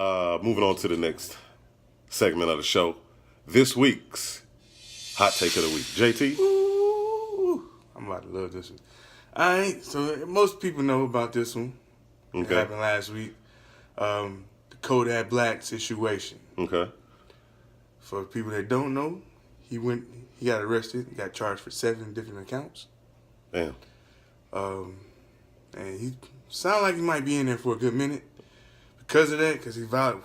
Moving on to the next segment of the show. This week's hot take of the week. JT? Ooh, I'm about to love this one. So most people know about this one. It happened last week. The Kodak Black situation. Okay. For people that don't know, he got arrested, got charged for 7 different accounts. Damn. And he sounded like he might be in there for a good minute because of that, because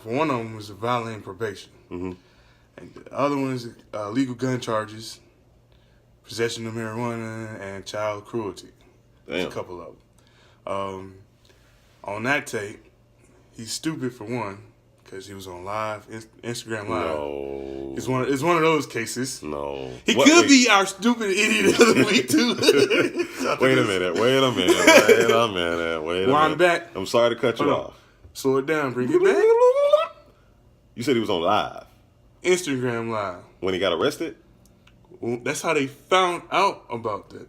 one of them was violating probation. Mm-hmm. And the other one is legal gun charges, possession of marijuana, and child cruelty. Damn. There's a couple of them. On that tape, he's stupid for one, because he was on Instagram Live. No. It's one of those cases. No. He could be our stupid idiot of the week, too. Wait a minute. Wind back. I'm sorry to cut you off. Slow it down. Bring it back. You said he was on live. Instagram Live. When he got arrested? Well, that's how they found out about that.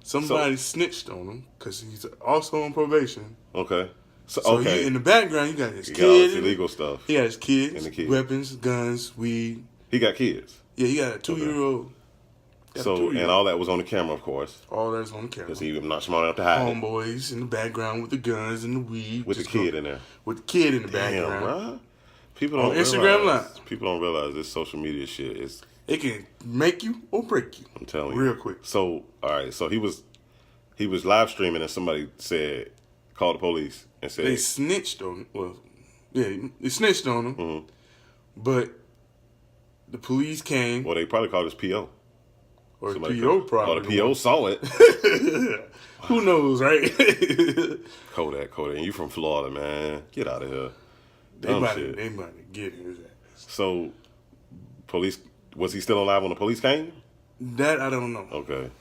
Somebody snitched on him because he's also on probation. Okay. So in the background, you got his he kid. got all this illegal stuff. He got his kids, and the kids. Weapons, guns, weed. He got kids. Yeah, he got a 2-year-old. And all that was on the camera, of course. All that's on the camera. Because he was not smart enough to hide Homeboys in the background with the guns and the weed. With the kid in there. With the kid in the Damn, background. bro. People don't Instagram Live. People don't realize this social media shit is... It can make you or break you. I'm telling you. Real quick. So, all right. So he was live streaming and somebody called the police and said... They snitched on him. Well, yeah, they snitched on him. Mm-hmm. But the police came. Well, they probably called his PO. Or the PO probably. Or the PO saw it. Who knows, right? Kodak. And you from Florida, man. Get out of here. They might to get his ass. So, police... Was he still alive when the police came? That I don't know. Okay.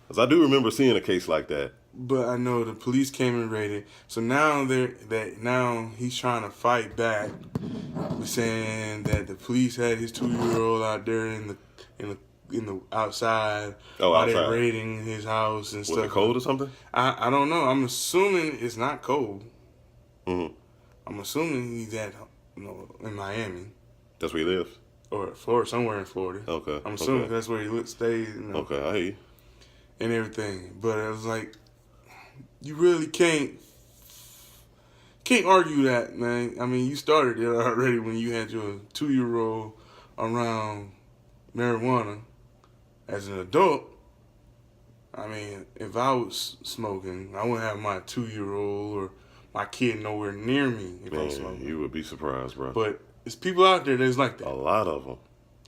Because I do remember seeing a case like that. But I know the police came and raided. So now now he's trying to fight back, saying that the police had his 2-year-old out there in the outside while they're raiding his house and stuff. Was it cold or something? I don't know. I'm assuming it's not cold. Mm-hmm. I'm assuming he's in Miami. That's where he lives? Or Florida, somewhere in Florida. Okay. I'm assuming that's where he stayed. Okay, I hear you. And everything. But it was like, you really can't argue that, man. I mean, you started it already when you had your 2-year-old around marijuana as an adult. I mean, if I was smoking, I wouldn't have my 2-year-old or my kid nowhere near me if I'm smoking. You would be surprised, bro. But there's people out there that's like that. A lot of them.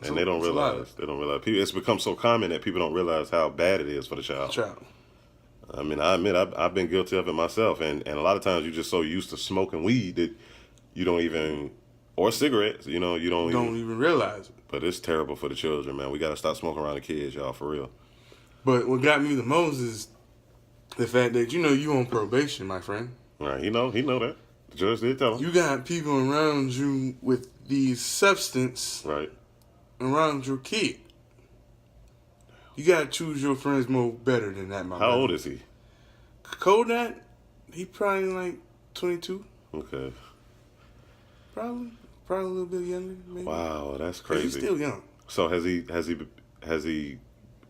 And they don't realize. It's become so common that people don't realize how bad it is for the child. I mean, I admit I've been guilty of it myself, and a lot of times you're just so used to smoking weed that you don't even, or cigarettes, you don't even realize it. But it's terrible for the children, man. We got to stop smoking around the kids, y'all, for real. But what got me the most is the fact that you on probation, my friend. Right, he know that. The judge did tell him. You got people around you with these substance around your kid. You gotta choose your friends more better than that, my How old is he? Kodak, he probably like 22. Okay. Probably a little bit younger, maybe. Wow, that's crazy. He's still young. So has he?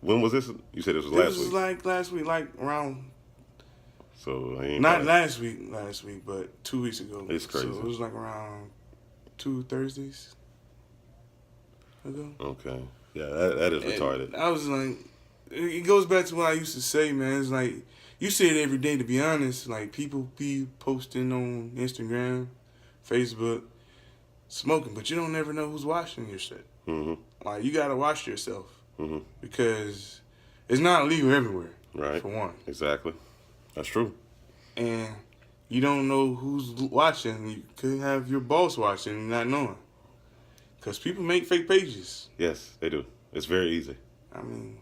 When was this? You said this was last week. This was like last week, like around. So he ain't not last week, but 2 weeks ago. It's crazy. So it was like around 2 Thursdays ago. Okay. Yeah, that is retarded. I was like, it goes back to what I used to say, man. It's like, you see it every day, to be honest. Like, people be posting on Instagram, Facebook, smoking, but you don't never know who's watching your shit. Mm-hmm. Like, you got to watch yourself. Mm-hmm. Because it's not illegal everywhere. Right. For one. Exactly. That's true. And you don't know who's watching. You could have your boss watching and not knowing. Because people make fake pages. Yes, they do. It's very easy. I mean,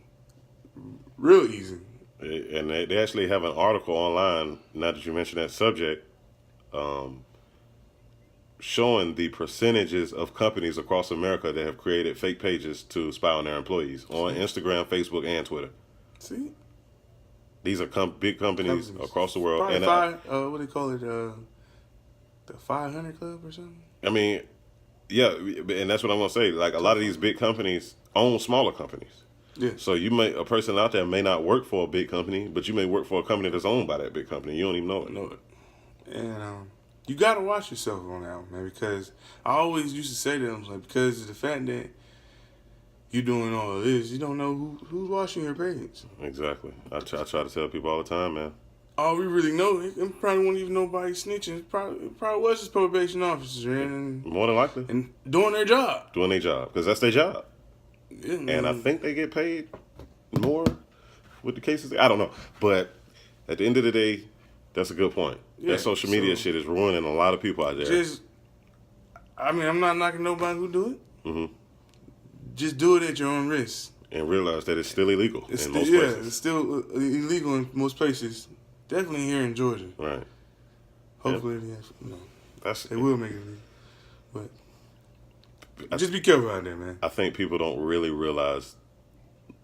real easy. And they actually have an article online, now that you mention that subject, showing the percentages of companies across America that have created fake pages to spy on their employees on Instagram, Facebook, and Twitter. See? These are big companies across the world. Probably and what do they call it? the 500 Club or something. I mean, yeah, and that's what I'm gonna say. Like a lot of these big companies own smaller companies. Yeah. So a person out there may not work for a big company, but you may work for a company that's owned by that big company. You don't even know it. And you gotta watch yourself on that one, man, because I always used to say to them, like, because of the fact that you're doing all of this, you don't know who's watching your page. Exactly. I try to tell people all the time, man. All we really know, it probably won't even nobody snitching. It probably was his probation officer, and more than likely, and doing their job. Doing their job, because that's their job. Yeah, and I think they get paid more with the cases. I don't know, but at the end of the day, that's a good point. Yeah, that social media shit is ruining a lot of people out there. I'm not knocking nobody who do it. Mm-hmm. Just do it at your own risk. And realize that it's still illegal in most places. Yeah, it's still illegal in most places. Definitely here in Georgia. Right. Hopefully, it will make it legal. But just be careful out there, man. I think people don't really realize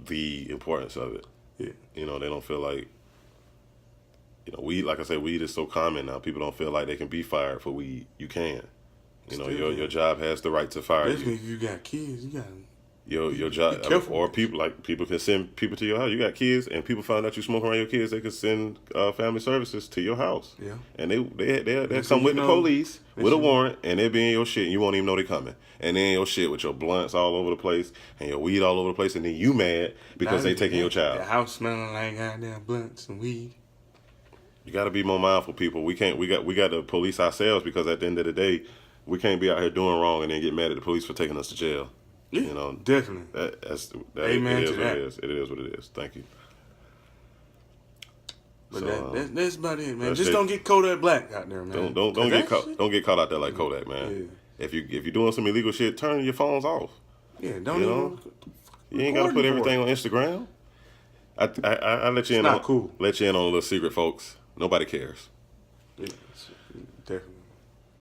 the importance of it. Yeah. They don't feel like, weed, like I said, weed is so common now. People don't feel like they can be fired for weed. You can. Your job has the right to fire you. Especially if you got kids, you got your job, or people can send people to your house. You got kids, and people find out you smoke around your kids. They can send family services to your house. Yeah, and they come with the police with a warrant, and they'll be in your shit, and you won't even know they coming. And then your shit with your blunts all over the place and your weed all over the place, and then you mad because they taking your child. The house smelling like goddamn blunts and weed. You got to be more mindful, people. We got to police ourselves, because at the end of the day, we can't be out here doing wrong and then get mad at the police for taking us to jail. Yeah, definitely. Amen to that. It is what it is. Thank you. But that's about it, man. Just don't get Kodak Black out there, man. Don't get caught out there like Kodak, man. Yeah. If you're doing some illegal shit, turn your phones off. Yeah, don't. You ain't gotta put everything on Instagram. I let you in. It's not cool. Let you in on a little secret, folks. Nobody cares. Yeah, definitely.